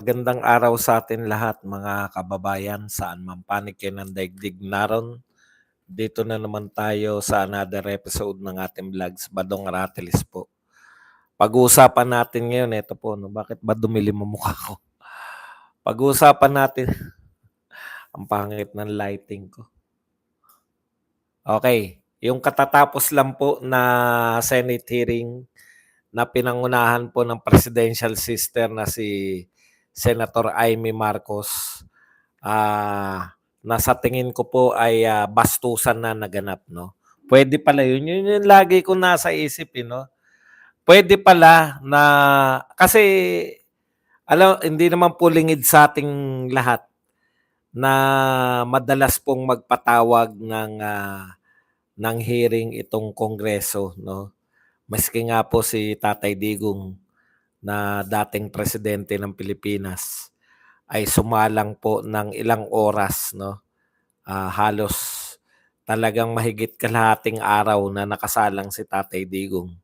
Magandang araw sa atin lahat mga kababayan, saan man panig kayo ng daigdig naron. Dito na naman tayo sa another episode ng ating vlogs, Badong Ratelis po. Pag-uusapan natin ngayon, ito po, no, bakit ba dumilim ang mukha ko? Pag-uusapan natin, ang pangit ng lighting ko. Okay, yung katatapos lang po na Senate hearing na pinangunahan po ng presidential sister na si Senator Amy Marcos, na sa tingin ko po ay bastusan na naganap, no? Pwede pala yun. Yun yung lagi ko nasa isip, no? Pwede pala na, kasi, hindi naman po lingid sa ating lahat na madalas pong magpatawag ng hearing itong Kongreso, no? Maski nga po si Tatay Digong na dating presidente ng Pilipinas ay sumalang po ng ilang oras, no? Halos talagang mahigit kalahating araw na nakasalang si Tatay Digong.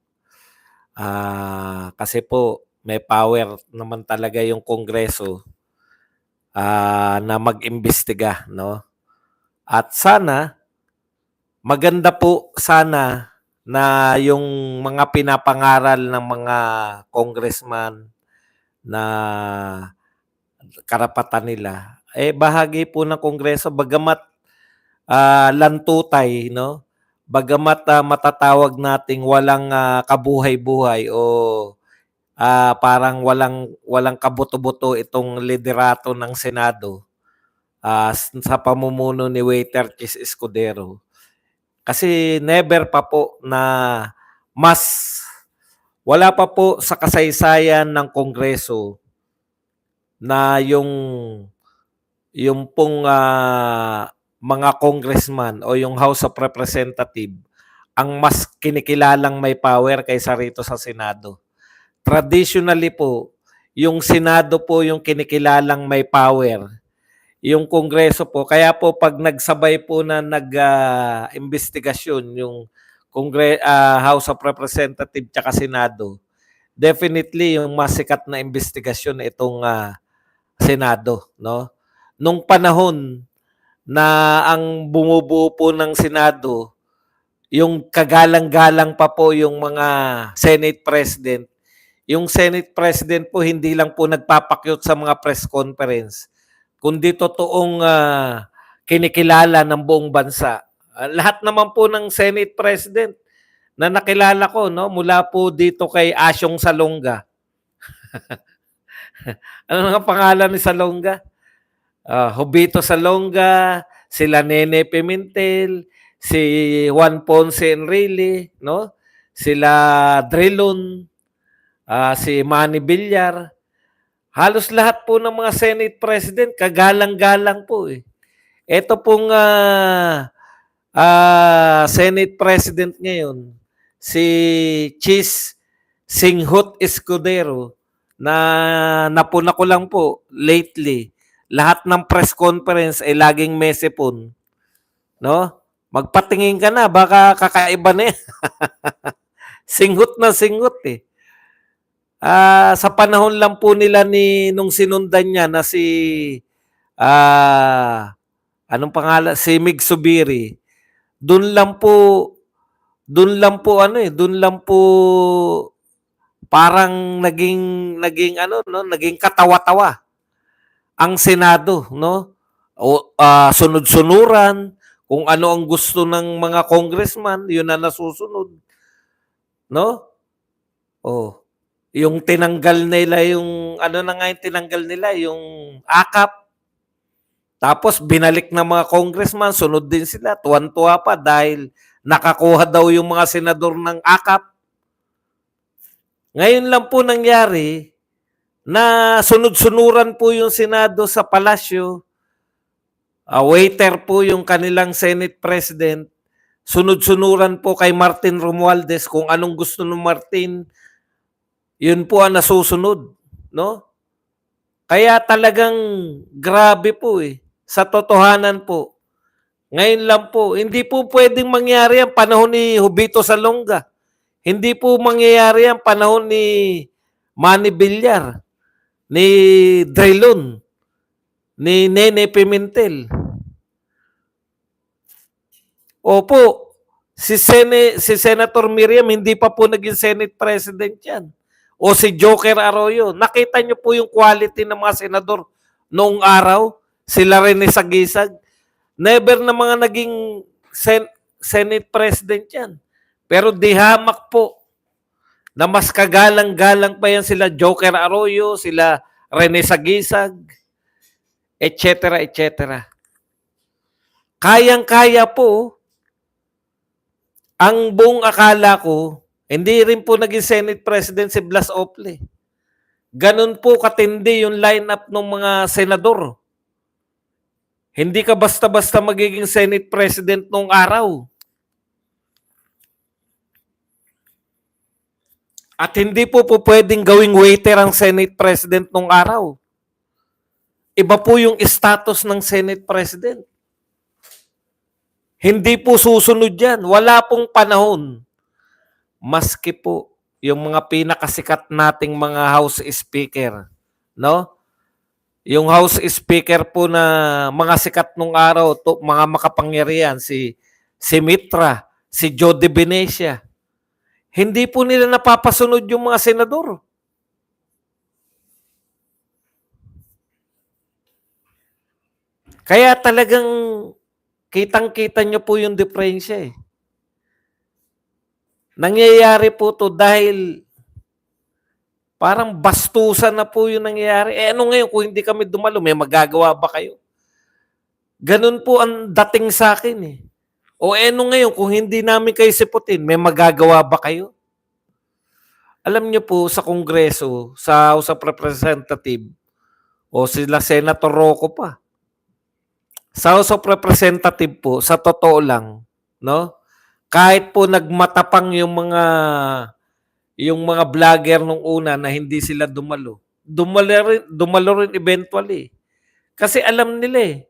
Kasi po may power naman talaga yung Kongreso na mag-imbestiga, no? At sana maganda po sana na yung mga pinapangaral ng mga congressman na karapatan nila, bahagi po ng Kongreso bagamat lantutay, no? Bagamat matatawag nating walang kabuhay-buhay o parang walang kabuto-buto itong liderato ng Senado sa pamumuno ni Waiter Chis Escudero. Kasi never pa po na wala pa po sa kasaysayan ng Kongreso na yung pong mga congressman o yung House of Representative ang mas kinikilalang may power kaysa rito sa Senado. Traditionally po, yung Senado po yung kinikilalang may power. Yung Kongreso po, kaya po pag nagsabay po na nag-investigasyon yung House of Representative tsaka Senado, definitely yung mas sikat na investigasyon itong Senado, no? Nung panahon na ang bumubuo po ng Senado, yung kagalang-galang pa po yung mga Senate President. Yung Senate President po hindi lang po nagpapakyut sa mga press conference, kundi totoong kinikilala ng buong bansa. Lahat naman po ng Senate President na nakilala ko, no, mula po dito kay Asyong Salonga. Ano nga pangalan ni Salonga? Jovito Salonga, sila Nene Pimentel, si Juan Ponce Enrile, no? Sila Drilon, si Manny Villar. Halos lahat po ng mga Senate President, kagalang-galang po eh. Ito pong Senate President ngayon, si Chis Singhut Escudero, na napuna ko lang po lately, lahat ng press conference ay laging mesipon. No? Magpatingin ka na, baka kakaiba na yan. Singhut na singhut eh. Sa panahon lang po nila nung sinundan niya na si anong pangalan? Si Mig Subiri. Doon lang po parang naging katawa-tawa ang Senado, no? O sunod-sunuran, kung ano ang gusto ng mga congressman, yun na nasusunod, no? Oh, yung tinanggal nila yung tinanggal nila yung akap. Tapos binalik ng mga congressman, sunod din sila, tuwan-tuwa pa dahil nakakuha daw yung mga senador ng akap. Ngayon lang po nangyari na sunod-sunuran po yung Senado sa palasyo. Waiter po yung kanilang Senate President. Sunod-sunuran po kay Martin Romualdez kung anong gusto ng Martin. Yun po ang nasusunod, no? Kaya talagang grabe po eh. Sa totohanan po. Ngayon lang po, hindi po pwedeng mangyari ang panahon ni Jovito Salonga. Hindi po mangyayari ang panahon ni Manny Villar. ni Drilon, ni Nene Pimentel. Opo, si Senator Miriam hindi pa po naging Senate President yan. O si Joker Arroyo. Nakita niyo po yung quality ng mga senador noong araw. Sila rin ni Sagisag. Never na mga naging Senate President yan. Pero di hamak po na mas kagalang-galang pa yan sila Joker Arroyo, sila Rene Sagisag, etc. etc. Kayang-kaya po. Ang buong akala ko, hindi rin po naging Senate President si Blas Ople. Ganun po katindi yung lineup ng mga senador. Hindi ka basta-basta magiging Senate President nung araw. At hindi po pwedeng gawing waiter ang Senate President nung araw. Iba po yung status ng Senate President. Hindi po susunod yan. Wala pong panahon. Maski po yung mga pinakasikat nating mga House Speaker, no? Yung House Speaker po na mga sikat nung araw, to, mga makapangyarihan, si Mitra, si Joe De Venecia, hindi po nila napapasunod yung mga senador. Kaya talagang kitang-kita nyo po yung diferensya eh. Nangyayari po to dahil parang bastusan na po yung nangyayari. Eh ano ngayon kung hindi kami dumalo, may magagawa ba kayo? Ganun po ang dating sa akin eh. O ano ngayon kung hindi namin kayo siputin, may magagawa ba kayo? Alam niyo po sa Kongreso, sa House of Representative, o sila Senator Rocco pa. Sa House of Representative po, sa totoo lang, no? Kahit po nagmatapang yung mga vlogger nung una na hindi sila dumalo. Dumalo rin eventually. Kasi alam nila eh,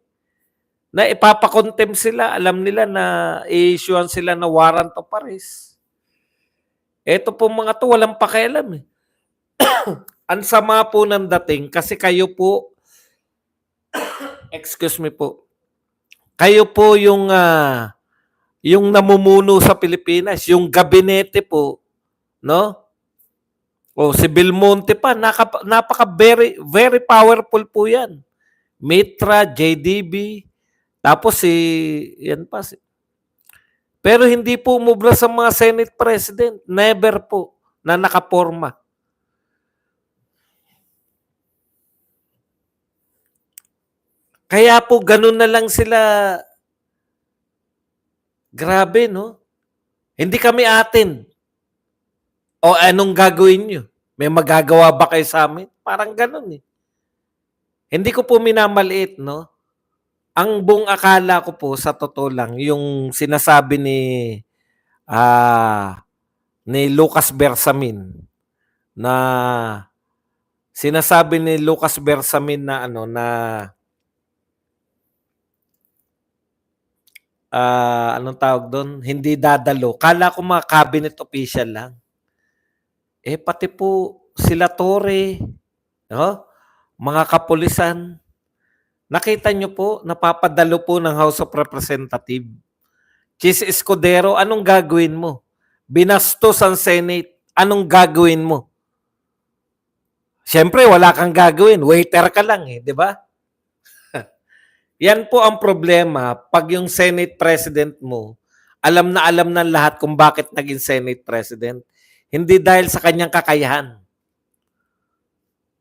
na ipapakontem sila, alam nila na i-issuean sila na warrant of arrest. Ito po mga to, walang pakialam eh. Ang sama po ng dating kasi kayo po, excuse me po, kayo po yung namumuno sa Pilipinas, yung gabinete po, no? O si Belmonte pa, very powerful po yan. Mitra, JDB, tapos yan pa. Pero hindi po umubra sa mga Senate President. Never po na nakaporma. Kaya po ganun na lang sila. Grabe, no? Hindi kami atin. O anong gagawin nyo? May magagawa ba kayo sa amin? Parang ganun eh. Hindi ko po minamaliit, no? Ang buong akala ko po, sa totoo lang, yung sinasabi ni Lucas Bersamin na sinasabi ni Lucas Bersamin na anong tawag doon? Hindi dadalo. Kala ko mga cabinet official lang. Eh pati po sila Torre, no? Mga kapulisan. Nakita nyo po, napapadalo po ng House of Representatives. Chis Escudero, anong gagawin mo? Binastos ang Senate, anong gagawin mo? Siyempre, wala kang gagawin. Waiter ka lang eh, di ba? Yan po ang problema pag yung Senate President mo, alam na ng lahat kung bakit naging Senate President. Hindi dahil sa kanyang kakayahan.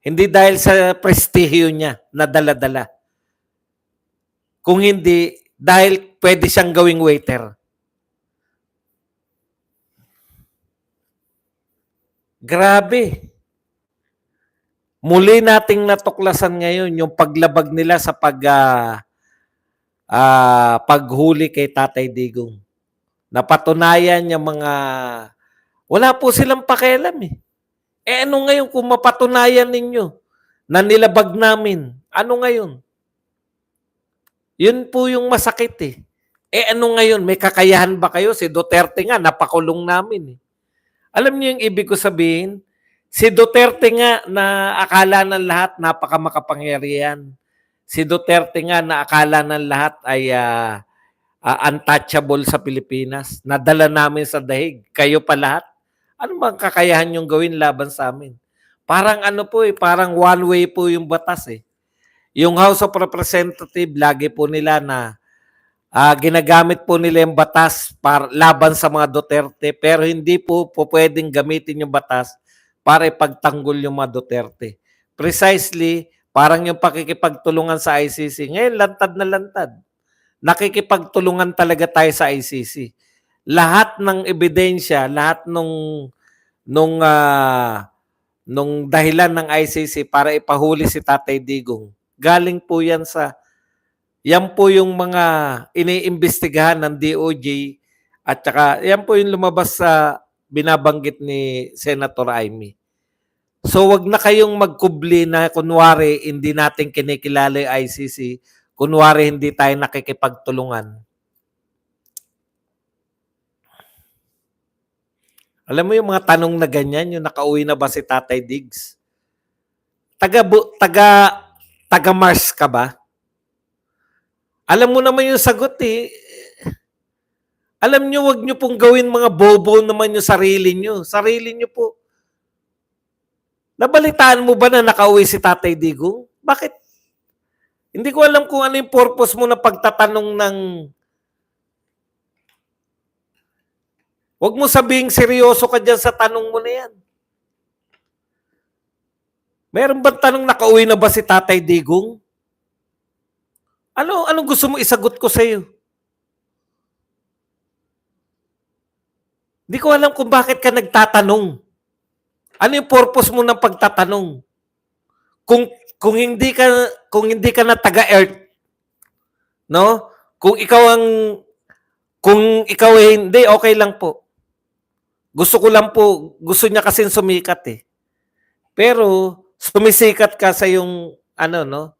Hindi dahil sa prestihyo niya na dala-dala. Kung hindi, dahil pwede siyang gawing waiter. Grabe. Muli nating natuklasan ngayon yung paglabag nila sa paghuli kay Tatay Digong. Napatunayan yung mga wala po silang pakialam eh. Eh ano ngayon kung mapatunayan ninyo na nilabag namin? Ano ngayon? Yun po yung masakit eh. Eh ano ngayon? May kakayahan ba kayo? Si Duterte nga, napakulong namin eh. Alam niyo yung ibig ko sabihin? Si Duterte nga na akala ng lahat napakamakapangyarihan. Si Duterte nga na akala ng lahat ay untouchable sa Pilipinas. Nadala namin sa dahig. Kayo pa lahat. Ano bang kakayahan yung gawin laban sa amin? Parang ano po parang one way po yung batas eh. Yung House of Representatives, lagi po nila na ginagamit po nila yung batas para laban sa mga Duterte, pero hindi po pwedeng gamitin yung batas para ipagtanggol yung mga Duterte. Precisely, parang yung pakikipagtulungan sa ICC. Ngayon, lantad na lantad. Nakikipagtulungan talaga tayo sa ICC. Lahat ng ebidensya, lahat nung dahilan ng ICC para ipahuli si Tatay Digong, galing po yan yan po yung mga iniimbestigahan ng DOJ at saka yan po yung lumabas sa binabanggit ni Senator Amy. So wag na kayong magkubli na kunwari hindi natin kinikilala yung ICC, kunwari hindi tayo nakikipagtulungan. Alam mo yung mga tanong na ganyan, yung nakauwi na ba si Tatay Diggs? Taga Mars ka ba? Alam mo naman yung sagot eh. Alam nyo, wag nyo pong gawin mga bobo naman yung sarili nyo. Sarili nyo po. Nabalitaan mo ba na nakauwi si Tatay Digong? Bakit? Hindi ko alam kung ano yung purpose mo na pagtatanong ng... Wag mo sabihing seryoso ka dyan sa tanong mo na yan. Meron bang tanong nakauwi na ba si Tatay Digong? Anong gusto mo isagot ko sa iyo? Hindi ko alam kung bakit ka nagtatanong. Ano yung purpose mo ng pagtatanong? Kung hindi ka na taga-Earth, no? Kung ikaw hindi, okay lang po. Gusto niya kasi sumikat eh. Pero sumisikat ka sa yung no?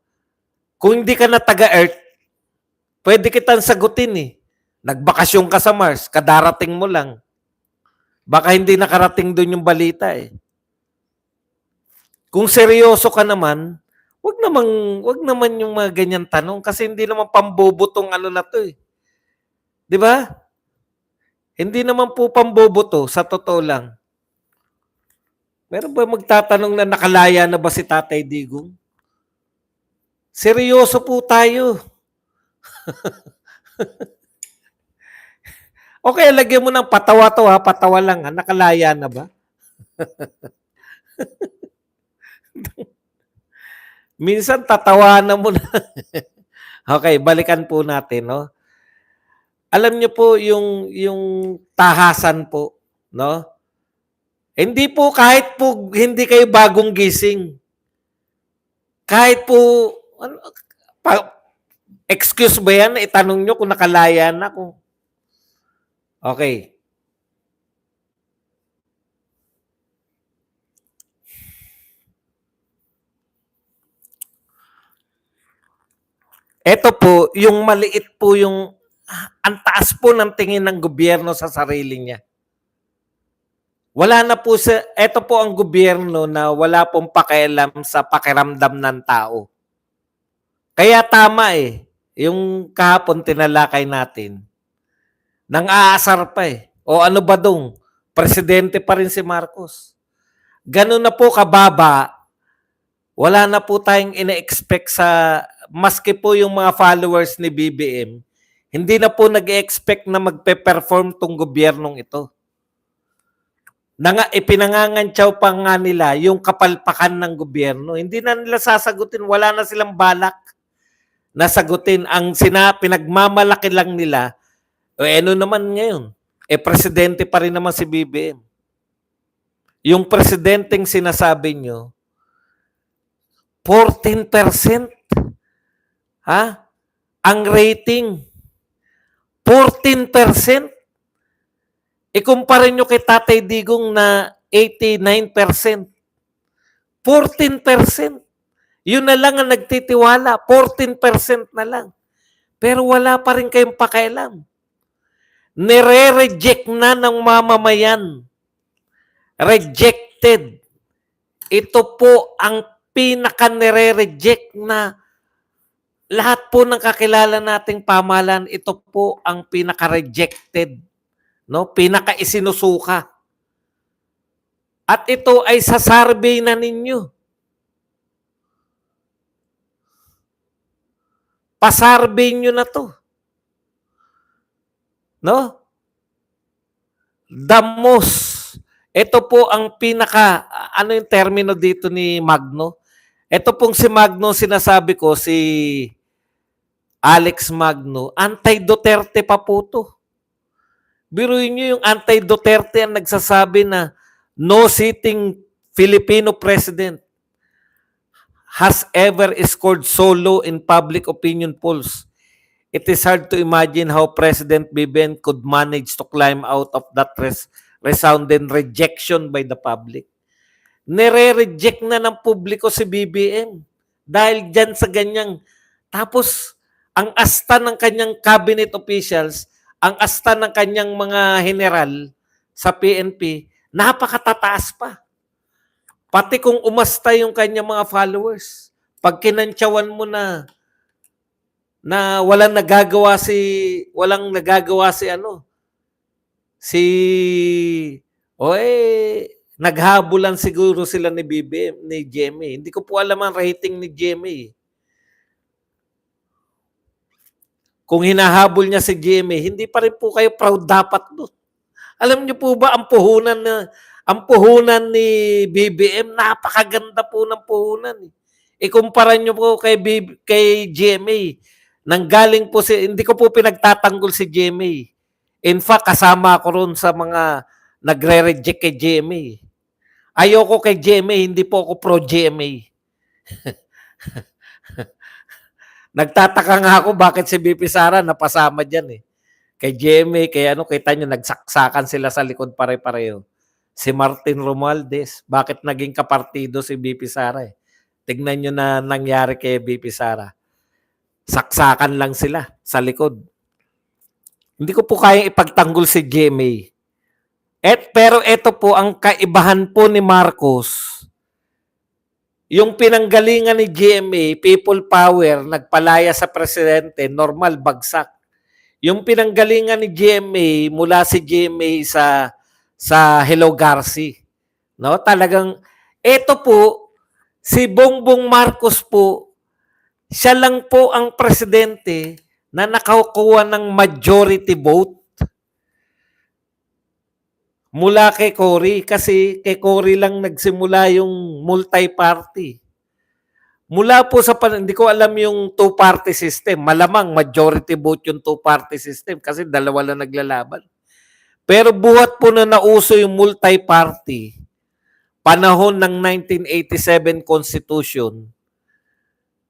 Kung hindi ka na taga-Earth, pwede kitang sagutin eh. Nagbakasyon ka sa Mars, kadarating mo lang. Baka hindi nakarating doon yung balita eh. Kung seryoso ka naman, wag naman yung mga ganyan tanong kasi hindi naman pambobo tong na to eh. 'Di ba? Hindi naman po pambobo to, sa totoo lang. Meron ba magtatanong na nakalaya na ba si Tatay Digong? Seryoso po tayo. Okay, lagyan mo ng patawa to ha, patawa lang ha. Nakalaya na ba? Minsan tatawanan mo na. Okay, balikan po natin, no? Alam niyo po yung tahasan po, no? Hindi po kahit po hindi kayo bagong gising. Kahit po excuse ba yan? Itanong nyo kung nakalaya na ako. Okay. Ito po, yung maliit po yung ang taas po ng tingin ng gobyerno sa sarili niya. Wala na po ito po ang gobyerno na wala pong pakialam sa pakiramdam ng tao. Kaya tama eh, yung kahapon tinalakay natin, nang aasar pa eh. O ano ba dong, presidente pa rin si Marcos. Ganun na po kababa, wala na po tayong ina-expect sa, maski po yung mga followers ni BBM, hindi na po nag-expect na magpe-perform tong gobyernong ito. Ipinangangantsaw pa nga nila yung kapalpakan ng gobyerno. Hindi na nila sasagutin, wala na silang balak na sagutin. Ang pinagmamalaki lang nila, ano naman ngayon? Presidente pa rin naman si BBM. Yung presidenteng sinasabi nyo, 14%. Ha? Ang rating, 14%. Ikumpara nyo kay Tatay Digong na 89%. 14%. Yun na lang ang nagtitiwala. 14% na lang. Pero wala pa rin kayong pakialam. Nire-reject na ng mamamayan. Rejected. ito po ang pinaka-nire-reject na lahat po ng kakilala nating pamahalaan, ito po ang pinaka-rejected, no? Pinaka-isinusuka. At ito ay sa survey na ninyo. Pa-survey nyo na to. No? The most. Ito po ang pinaka, ano yung termino dito ni Magno? Ito pong si Magno, sinasabi ko, si Alex Magno, anti-Duterte pa po to. Biruin nyo yung anti-Duterte ang nagsasabi na no sitting Filipino president has ever scored so low in public opinion polls. It is hard to imagine how President BBM could manage to climb out of that resounding rejection by the public. Nire-reject na ng publiko si BBM dahil dyan sa ganyang. Tapos, ang asta ng kanyang cabinet officials, ang asta ng kanyang mga general sa PNP, napakatataas pa. Pati kung umasta yung kanyang mga followers, pag kinantsawan mo na walang nagagawa si naghabulan siguro sila ni BBM, ni GMA. Hindi ko po alam ang rating ni GMA. Kung hinahabol niya si GMA, hindi pa rin po kayo proud dapat doon. Alam niyo po ba ang puhunan ni BBM, napakaganda po ng puhunan. Ikumpara niyo po kay GMA. Nanggaling po hindi ko po pinagtatanggol si GMA. In fact, kasama ko ron sa mga nagre-reject kay GMA. Ayoko kay GMA, hindi po ako pro-GMA. Nagtataka nga ako bakit si BP Sara napasama dyan eh. Kay GMA, kita nyo, nagsaksakan sila sa likod pare-pareho. Si Martin Romualdez, bakit naging kapartido si BP Sara eh? Tignan nyo na nangyari kay BP Sara. Saksakan lang sila sa likod. Hindi ko po kayang ipagtanggol si GMA. Pero ito po ang kaibahan po ni Marcos. Yung pinanggalingan ni GMA, people power, nagpalaya sa presidente, normal, bagsak. Yung pinanggalingan ni GMA, mula si GMA sa Hello Garci. No? Talagang, ito po, si Bongbong Marcos po, siya lang po ang presidente na nakakuha ng majority vote mula kay Cory. Kasi kay Cory lang nagsimula yung multi-party. Mula po sa, hindi ko alam yung two-party system. Malamang majority vote yung two-party system kasi dalawa lang naglalaban. Pero buhat po na nauso yung multi-party, panahon ng 1987 Constitution,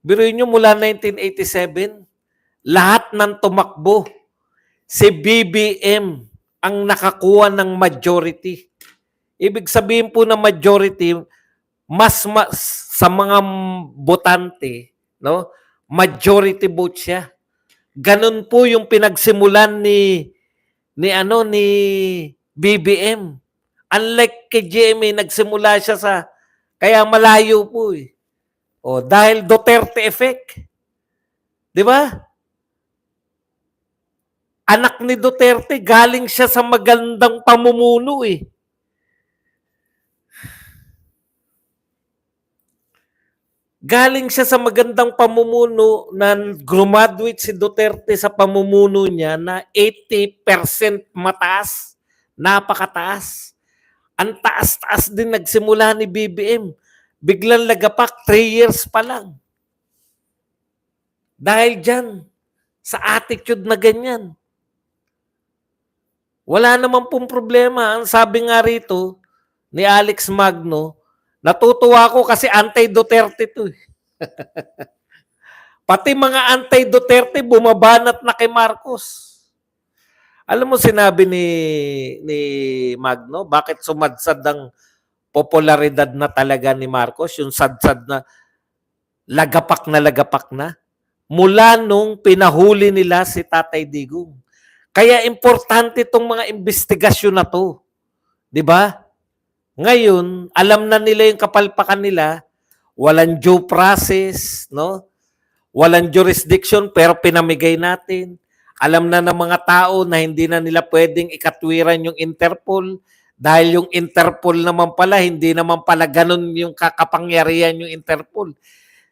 biruin nyo mula 1987, lahat ng tumakbo, si BBM ang nakakuha ng majority. Ibig sabihin po ng majority, mas sa mga botante, no? Majority vote siya. Ganun po yung pinagsimulan ni BBM. Unlike kay GMA, nagsimula siya kaya malayo po eh. Dahil Duterte effect. 'Di ba? Anak ni Duterte, galing siya sa magandang pamumuno eh. Galing siya sa magandang pamumuno na graduate si Duterte sa pamumuno niya na 80% mataas, napakataas. Ang taas-taas din nagsimula ni BBM. Biglang lagapak, 3 years pa lang. Dahil dyan, sa attitude na ganyan. Wala naman pong problema. Ang sabi nga rito ni Alex Magno, natutuwa ko kasi anti-Duterte to. Pati mga anti-Duterte bumabanat na kay Marcos. Alam mo sinabi ni Magno, bakit sumadsad ang popularidad na talaga ni Marcos, yung sadsad na lagapak na, mula nung pinahuli nila si Tatay Digong. Kaya importante itong mga investigasyon na to. 'Di ba? Ngayon, alam na nila yung kapalpakan nila, walang due process, no? Walang jurisdiction pero pinamigay natin. Alam na ng mga tao na hindi na nila pwedeng ikatwiran yung Interpol dahil yung Interpol naman pala, hindi naman pala ganun yung kakapangyarihan yung Interpol.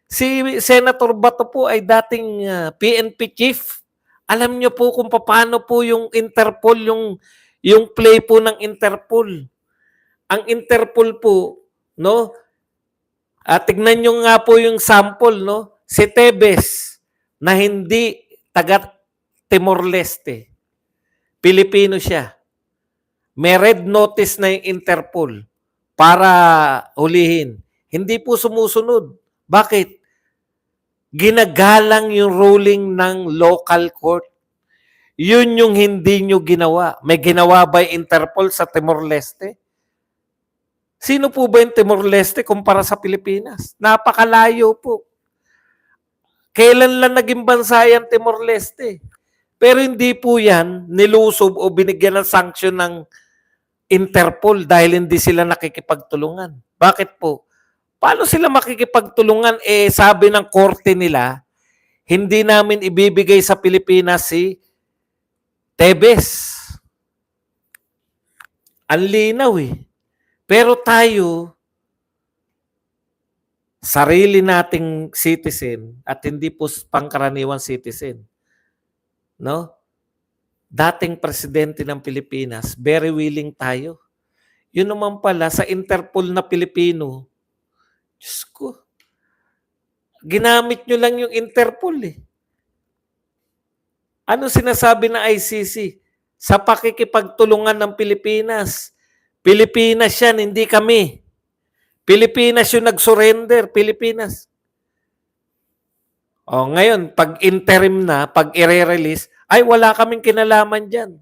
Si Senator Bato po ay dating PNP chief. Alam niyo po kung paano po yung Interpol, yung play po ng Interpol. Ang Interpol po, no? Tignan niyo nga po yung sample, no? Si Tebes na hindi taga Timor Leste. Pilipino siya. May red notice na yung Interpol para hulihin. Hindi po sumusunod. Bakit? Ginagalang yung ruling ng local court. Yun yung hindi nyo ginawa. May ginawa ba yung Interpol sa Timor Leste? Sino po ba yung Timor Leste kumpara sa Pilipinas? Napakalayo po. Kailan lang naging bansa yan Timor Leste? Pero hindi po yan nilusob o binigyan ng sanction ng Interpol dahil hindi sila nakikipagtulungan. Bakit po? Paano sila makikipagtulungan? Sabi ng korte nila, hindi namin ibibigay sa Pilipinas si Tebes. Ang linaw eh. Pero tayo, sarili nating citizen at hindi po pangkaraniwang citizen, no? Dating presidente ng Pilipinas, very willing tayo. Yun naman pala sa Interpol na Pilipino, Diyos ko, ginamit nyo lang yung Interpol eh. Ano sinasabi ng ICC? Sa pakikipagtulungan ng Pilipinas. Pilipinas yan, hindi kami. Pilipinas yung nag-surrender, Pilipinas. O ngayon, pag interim na, pag i-release, ay wala kaming kinalaman dyan.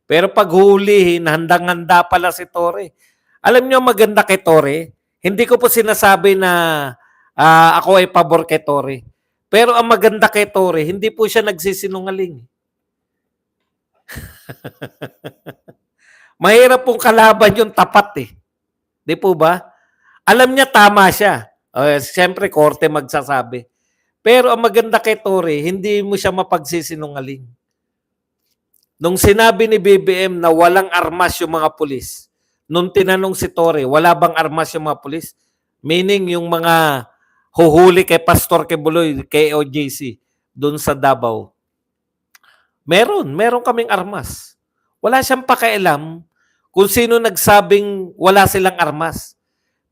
Pero pag hulihin, handang-handa pala si Torre. Alam niyo maganda kay Torre? Hindi ko po sinasabi na ako ay pabor kay Torre. Pero ang maganda kay Torre, hindi po siya nagsisinungaling. Mahirap pong kalaban yung tapat eh. Di po ba? Alam niya tama siya. Siyempre, korte magsasabi. Pero ang maganda kay Torre, hindi mo siya mapagsisinungaling. Nung sinabi ni BBM na walang armas yung mga pulis, nung tinanong si Torre, wala bang armas yung mga pulis? Meaning yung mga huhuli kay Pastor Quebuloy, kay OJC, dun sa Davao. Meron kaming armas. Wala siyang pakialam kung sino nagsabing wala silang armas.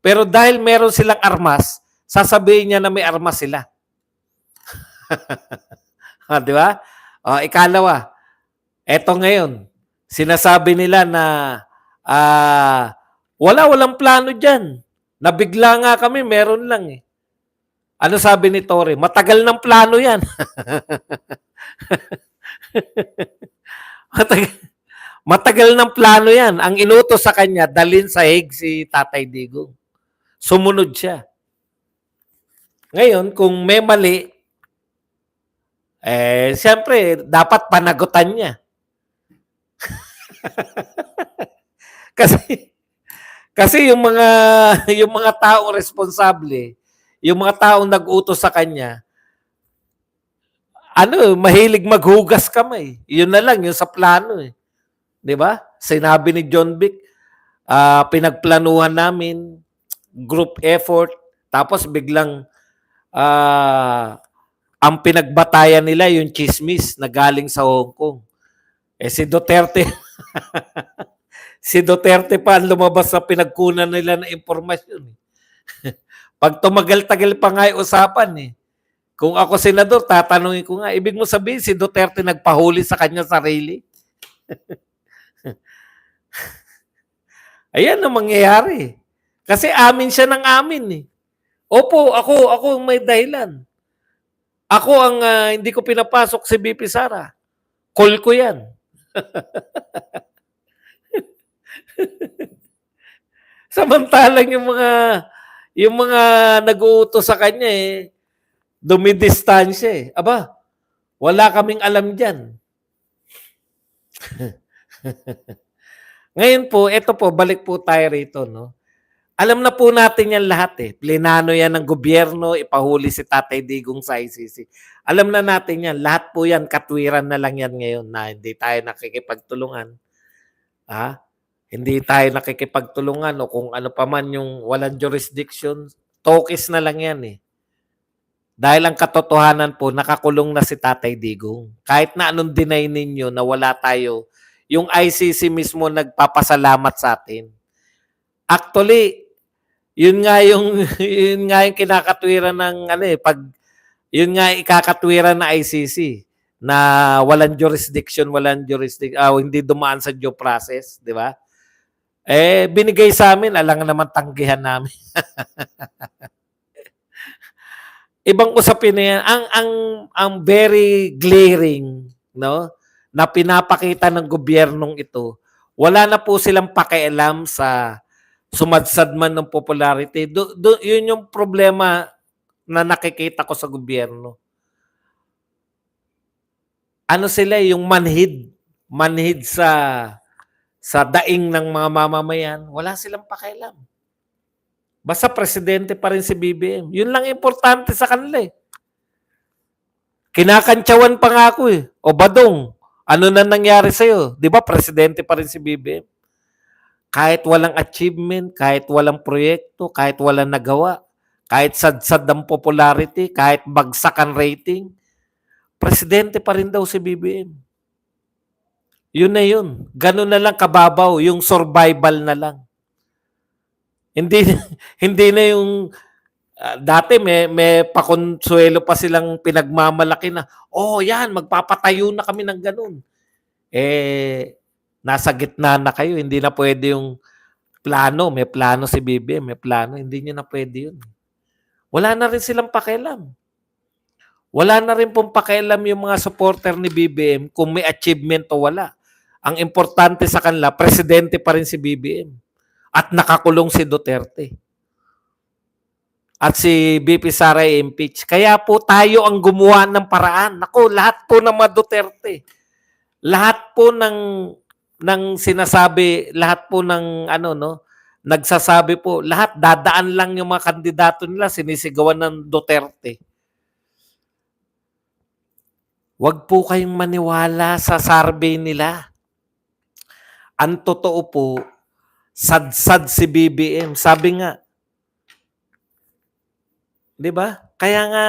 Pero dahil meron silang armas, sasabihin niya na may armas sila. Di ba? Ikalawa, eto ngayon, sinasabi nila na walang plano dyan. Nabigla nga kami, meron lang eh. Ano sabi ni Torre? Matagal ng plano yan. Matagal ng plano yan. Ang inutos sa kanya, dalhin sa Hague si Tatay Digong. Sumunod siya. Ngayon, kung may mali, siyempre, dapat panagutan niya. kasi yung mga taong responsable, yung mga taong nag-utos sa kanya, mahilig maghugas kamay. Yun na lang, yung sa plano eh. 'Di ba? Sinabi ni John Vic, pinagplanuhan namin, group effort, tapos biglang ang pinagbatayan nila yung chismis na galing sa Hong Kong. Si Duterte, si Duterte pa ang lumabas sa pinagkunan nila ng impormasyon. Pag tumagal-tagal pa nga yung usapan eh. Kung ako senador, tatanungin ko nga, ibig mo sabihin si Duterte nagpahuli sa kanya sarili? Ayan ang mangyayari. Kasi amin siya ng amin eh. Opo, ako may dahilan. Ako ang hindi ko pinapasok si BP Sara. Call ko yan. Samantalang yung mga nag-uutos sa kanya dumidistansya eh. Aba, wala kaming alam dyan. Ngayon po, ito po, balik po tayo rito, no? Alam na po natin yan lahat eh. Plinano yan ng gobyerno, ipahuli si Tatay Digong sa ICC. Alam na natin yan. Lahat po yan, katwiran na lang yan ngayon na hindi tayo nakikipagtulungan. Ha? Hindi tayo nakikipagtulungan o kung ano pa man yung walang jurisdiction. Tokis na lang yan eh. Dahil ang katotohanan po, nakakulong na si Tatay Digong. Kahit na anong deny ninyo na wala tayo, yung ICC mismo nagpapasalamat sa atin. Actually, yun nga yung yun nga yung kinakatwiran ng ano eh, pag yun nga ikakatwiran na ICC na walang jurisdiction, hindi dumaan sa due process, di ba? Eh binigay sa amin, alang naman tanggihan namin. Ibang usapin na yan. Ang very glaring, no, na pinapakita ng gobyernong ito, wala na po silang pakialam sa sumadsad man ng popularity. Yun yung problema na nakikita ko sa gobyerno. Ano sila yung manhid sa daing ng mga mamamayan, wala silang pakialam. Basta presidente pa rin si BBM. Yun lang importante sa kanila eh. Kinakantsawan pa nga ako eh. O Badong, ano na nangyari sa'yo? Di ba presidente pa rin si BBM? Kahit walang achievement, kahit walang proyekto, kahit walang nagawa, kahit sadsad ang popularity, kahit bagsak ang rating, presidente pa rin daw si BBM. Yun na yun. Ganun na lang kababaw, yung survival na lang. Hindi hindi na yung dati may pakonsuelo pa silang pinagmamalaki na, oh yan, magpapatayo na kami ng ganun. Eh, nasa gitna na kayo, hindi na pwede yung plano. May plano si BBM, may plano, hindi nyo na pwede yun. Wala na rin silang pakialam. Wala na rin pong pakialam yung mga supporter ni BBM kung may achievement o wala. Ang importante sa kanila, presidente pa rin si BBM. At nakakulong si Duterte. At si BP Sara impeach. Kaya po tayo ang gumawa ng paraan. Naku, lahat po ng mga Duterte. Lahat po ng sinasabi, lahat po ng ano no, nagsasabi po, lahat dadaan lang yung mga kandidato nila sinisigawan ng Duterte. Huwag po kayong maniwala sa survey nila. Ang totoo po, sadsad si BBM. Sabi nga, di ba? Kaya nga,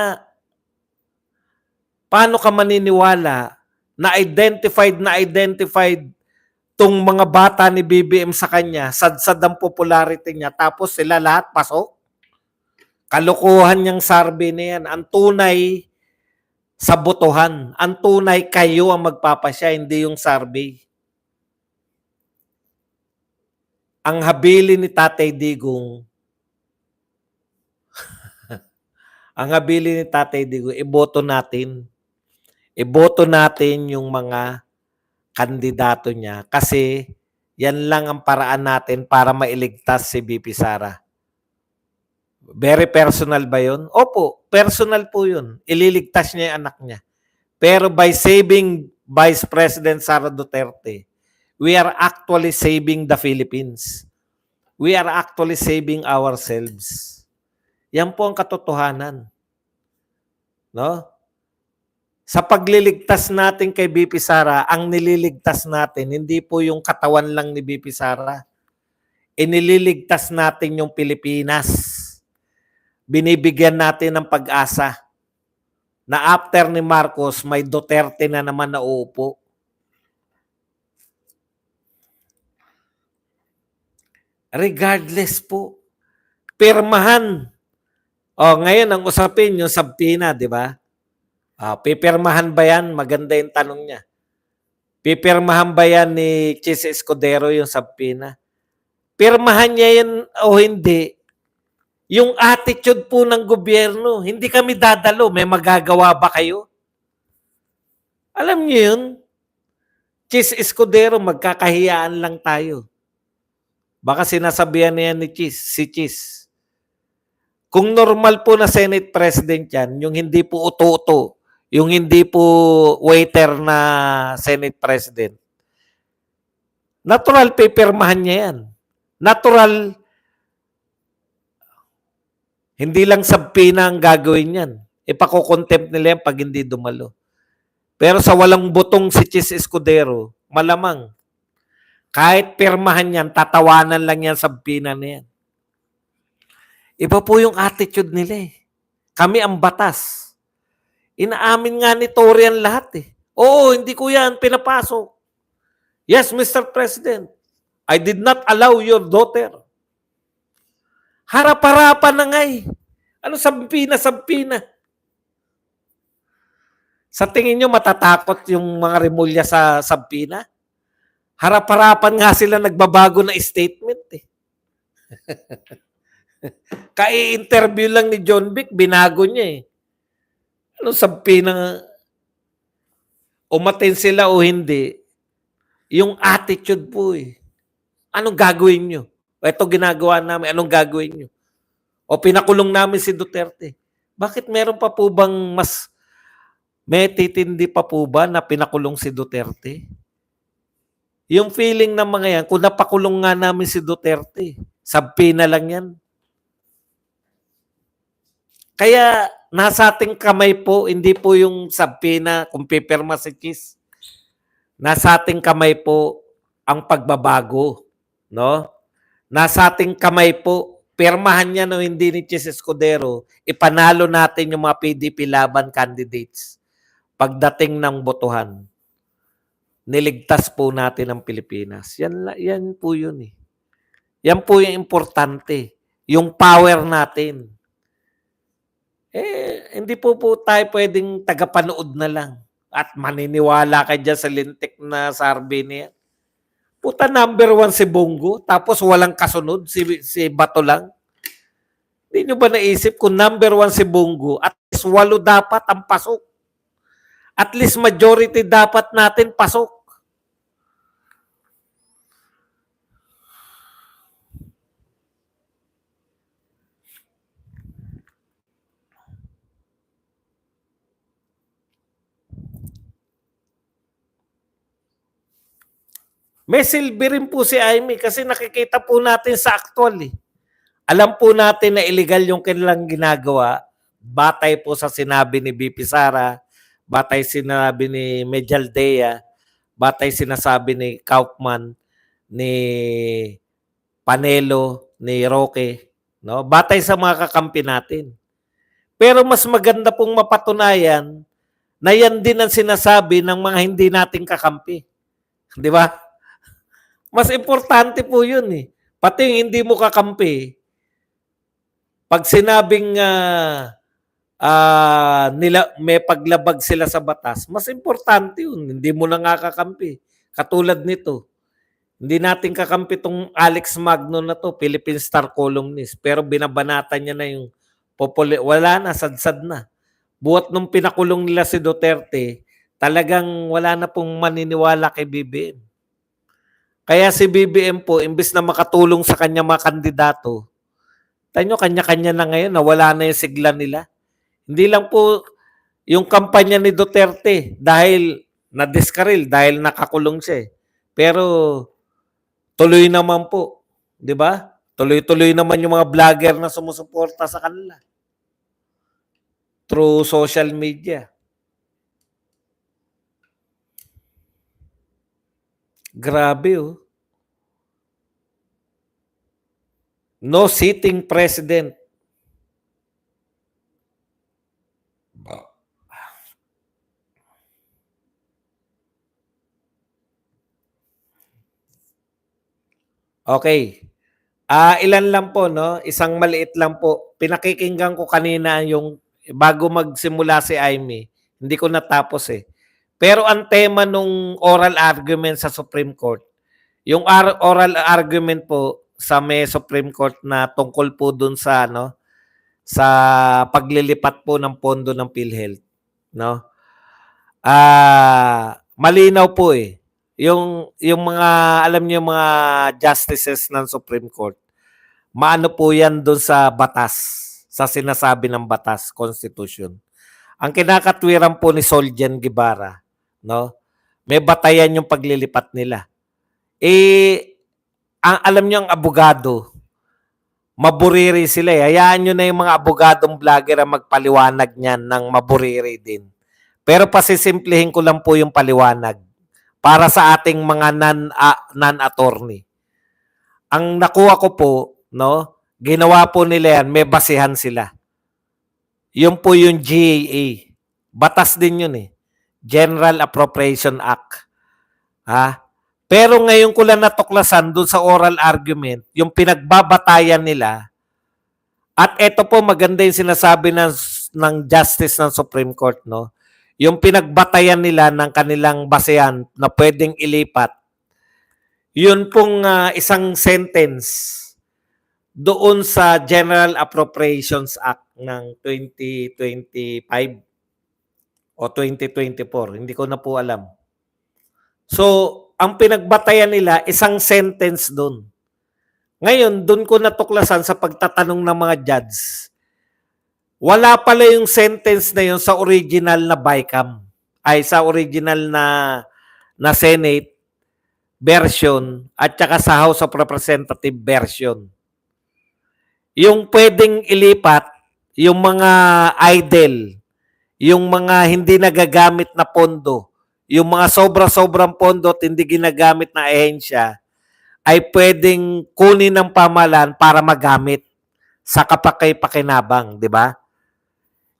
paano ka maniniwala na identified tong mga bata ni BBM sa kanya, sadsad ang popularity niya, tapos sila lahat pasok? Kalokohan niyang survey na yan. Ang tunay sa botohan. Ang tunay kayo ang magpapasya, hindi yung survey. Ang habili ni Tatay Digong, ang habili ni Tatay Digong, iboto natin. Iboto natin yung mga kandidato niya kasi yan lang ang paraan natin para mailigtas si BP Sara. Very personal ba yun? Opo, personal po yun. Ililigtas niya yung anak niya. Pero by saving Vice President Sara Duterte, we are actually saving the Philippines. We are actually saving ourselves. Yan po ang katotohanan. No? Sa pagliligtas natin kay BP Sara, ang nililigtas natin, hindi po yung katawan lang ni BP Sara. Inililigtas natin yung Pilipinas. Binibigyan natin ng pag-asa na after ni Marcos, may Duterte na naman na uupo. Regardless po, pirmahan. Ngayon ang usapin yung subpoena, di ba? Pipirmahan ba yan? Maganda yung tanong niya. Pipirmahan ba yan ni Chis Escudero yung subpoena? Pirmahan niya yan o hindi? Yung attitude po ng gobyerno, hindi kami dadalo, may magagawa ba kayo? Alam niyo yun? Chis Escudero, magkakahiyaan lang tayo. Baka sinasabihan niya ni si Chis. Kung normal po na Senate President yan, yung hindi po uto-uto, yung hindi po waiter na Senate President, natural pipirmahan niya yan. Natural Hindi lang sabpina ang gagawin yan. Ipakokontempt nila yan pag hindi dumalo. Pero sa walang butong si Chis Escudero, malamang, kahit pirmahan yan, tatawanan lang yan sabpina na yan. Iba po yung attitude nila eh. Kami ang batas. Inaamin nga ni Torian lahat eh. Oo, hindi ko yan pinapasok. Yes, Mr. President, I did not allow your daughter. Harap-harapan na nga eh. Ano sampina? Sa tingin nyo matatakot yung mga Rimulya sa sampina? Harap-harapan nga sila nagbabago na statement eh. Kai-interview lang ni John Vic, binago niya eh. Ano sampina? Umatin sila o hindi? Yung attitude po eh. Anong gagawin nyo? Ito ginagawa namin, anong gagawin nyo? O pinakulong namin si Duterte. Bakit meron pa po bang mas may titindi pa po ba na pinakulong si Duterte? Yung feeling ng mga yan, kung napakulong nga namin si Duterte, sabpi na lang yan. Kaya nasa ating kamay po, hindi po yung sabpi na kung pipirma si Chis. Nasa ating kamay po ang pagbabago. No? Nasa ating kamay po, pirmahan niya no hindi ni Chis Escudero, ipanalo natin yung mga PDP laban candidates. Pagdating ng botohan, niligtas po natin ang Pilipinas. Yan po yun eh. Yan po yung importante. Yung power natin. Hindi po tayo pwedeng tagapanood na lang. At maniniwala ka dyan sa lintik na sarbe niya. Puta, number 1 si Bongo, tapos walang kasunod, si Bato lang. Hindi nyo ba naisip kung number 1 si Bongo, at least 8 dapat ang pasok. At least majority dapat natin pasok. May silbi rin po si Amy kasi nakikita po natin sa actual eh. Alam po natin na illegal yung kanilang ginagawa, batay po sa sinabi ni BP Sara, batay sinabi ni Medjaldea, batay sinasabi ni Kaufman, ni Panelo, ni Roque, no? Batay sa mga kakampi natin. Pero mas maganda pong mapatunayan na yan din ang sinasabi ng mga hindi nating kakampi. Di ba? Mas importante po yun eh. Pati yung hindi mo kakampi, pag sinabing nila, may paglabag sila sa batas, mas importante yun. Hindi mo na nga kakampi. Katulad nito, hindi natin kakampi tong Alex Magno na to, Philippine Star columnist. Pero binabanatan niya na yung wala na, sadsad na. Buhat nung pinakulong nila si Duterte, talagang wala na pong maniniwala kay BBM. Kaya si BBM po, imbes na makatulong sa kanya mga kandidato, tayo kanya-kanya na ngayon, nawala na yung sigla nila. Hindi lang po yung kampanya ni Duterte dahil na-discarril, dahil nakakulong siya. Pero tuloy naman po, di ba? Tuloy-tuloy naman yung mga vlogger na sumusuporta sa kanila through social media. Grabe oh. No sitting president. Okay. Ilan lang po, no? Isang maliit lang po. Pinakikinggan ko kanina yung bago magsimula si Amy. Hindi ko natapos eh. Pero ang tema nung oral argument sa Supreme Court, yung oral argument po sa may Supreme Court na tungkol po dun sa sa paglilipat po ng pondo ng PhilHealth, no? Malinaw po eh. Yung mga alam niyo mga justices ng Supreme Court, maano po yan doon sa batas, sa sinasabi ng batas, Constitution. Ang kinakatwiran po ni Soljan Guevara, no? May batayan yung paglilipat nila. Alam niyo ang abogado, maburiri sila eh. Hayaan nyo na yung mga abogadong vlogger ang magpaliwanag niyan ng maburiri din. Pero pasisimplihin ko lang po yung paliwanag para sa ating mga non-attorney. Ang nakuha ko po, no, ginawa po nila yan, may basihan sila. Yun po yung GAA. Batas din yun eh. General Appropriation Act. Ha? Pero ngayon ko lang natuklasan doon sa oral argument, yung pinagbabatayan nila, at ito po maganda yung sinasabi ng Justice ng Supreme Court, no? Yung pinagbatayan nila ng kanilang basehan na pwedeng ilipat, yun pong isang sentence doon sa General Appropriations Act ng 2025 o 2024. Hindi ko na po alam. So, ang pinagbatayan nila, isang sentence doon. Ngayon, doon ko natuklasan sa pagtatanong ng mga judge, wala pala yung sentence na yun sa original na BICAM, ay sa original na Senate version at saka sa House of Representative version. Yung pwedeng ilipat, yung mga idle, yung mga hindi nagagamit na pondo, yung mga sobra-sobrang pondo at hindi ginagamit na ahensya, ay pwedeng kunin ng pamahalaan para magamit sa kapaki-pakinabang, di ba?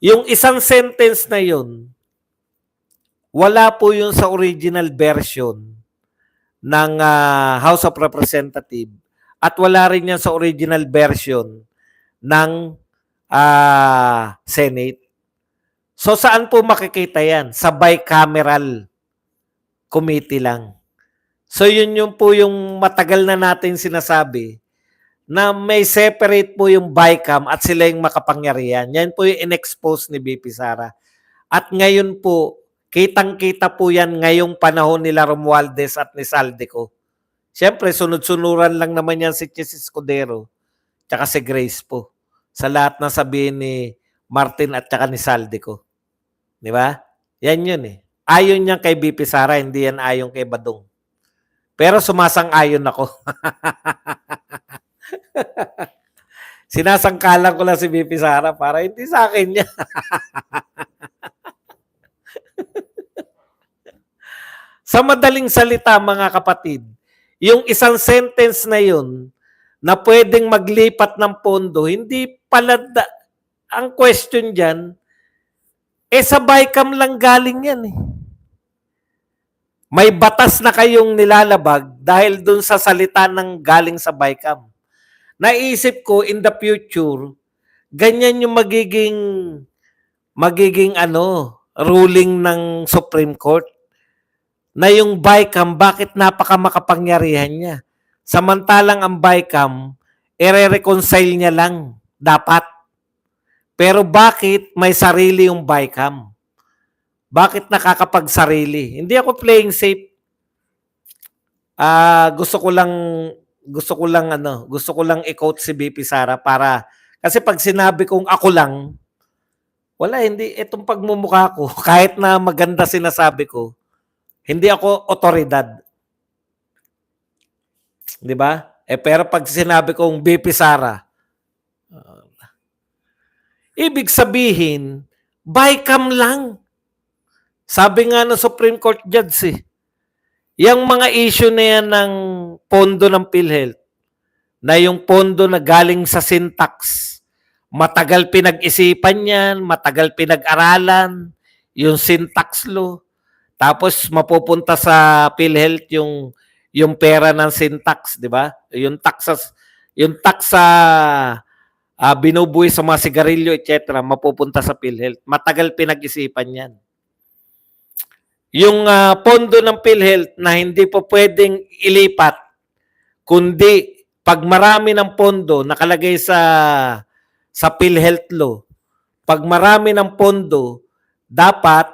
Yung isang sentence na yun, wala po yun sa original version ng House of Representative at wala rin yan sa original version ng Senate. So saan po makikita yan? Sa bicameral committee lang. So yun yung po yung matagal na natin sinasabi na may separate po yung BICAM at sila yung makapangyarihan. Yan po yung in-expose ni BP Sara. At ngayon po, kitang-kita po yan ngayong panahon nila Romualdez at ni Saldico. Siyempre, sunod-sunuran lang naman yan si Chis Escudero tsaka si Grace po sa lahat ng sabihin ni Martin at tsaka ni Saldico. Di ba? Yan yun eh. Ayon niyan kay BP Sara, hindi yan ayon kay Badong. Pero sumasang-ayon ako. Sinasangkalan ko lang si BP Sara para hindi sa akin niya. Sa madaling salita mga kapatid, yung isang sentence na yun na pwedeng maglipat ng pondo, hindi pala ang question dyan, sa BICAM lang galing yan eh. May batas na kayong nilalabag dahil dun sa salita ng galing sa BICAM. Naisip ko in the future, ganyan yung magiging ruling ng Supreme Court. Na yung BICAM, bakit napakamakapangyarihan niya? Samantalang ang BICAM, ire-reconcile niya lang, dapat. Pero bakit may sarili yung BICAM? Bakit nakakapagsarili? Hindi ako playing safe. Gusto ko lang i-quote si BP Sara para kasi pag sinabi kong ako lang, wala, hindi itong pagmumukha ko kahit na maganda sinasabi ko, hindi ako otoridad. 'Di ba? Pero pag sinabi kong BP Sara, ibig sabihin, BICAM lang. Sabi nga ng Supreme Court Judge yung mga issue na yan ng pondo ng PhilHealth, na yung pondo na galing sa syntax, matagal pinag-isipan yan, matagal pinag-aralan, yung syntax law, tapos mapupunta sa PhilHealth yung pera ng syntax, di ba? Yung tax sa binubuhay sa mga sigarilyo, etc., mapupunta sa PhilHealth. Matagal pinag-isipan yan. Yung pondo ng PhilHealth na hindi po pwedeng ilipat, kundi pag marami ng pondo nakalagay sa PhilHealth law, pag marami ng pondo, dapat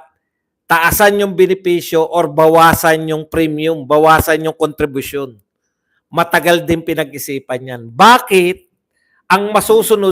taasan yung benepisyo or bawasan yung premium, bawasan yung kontribusyon. Matagal din pinag-isipan yan. Bakit ang masusunod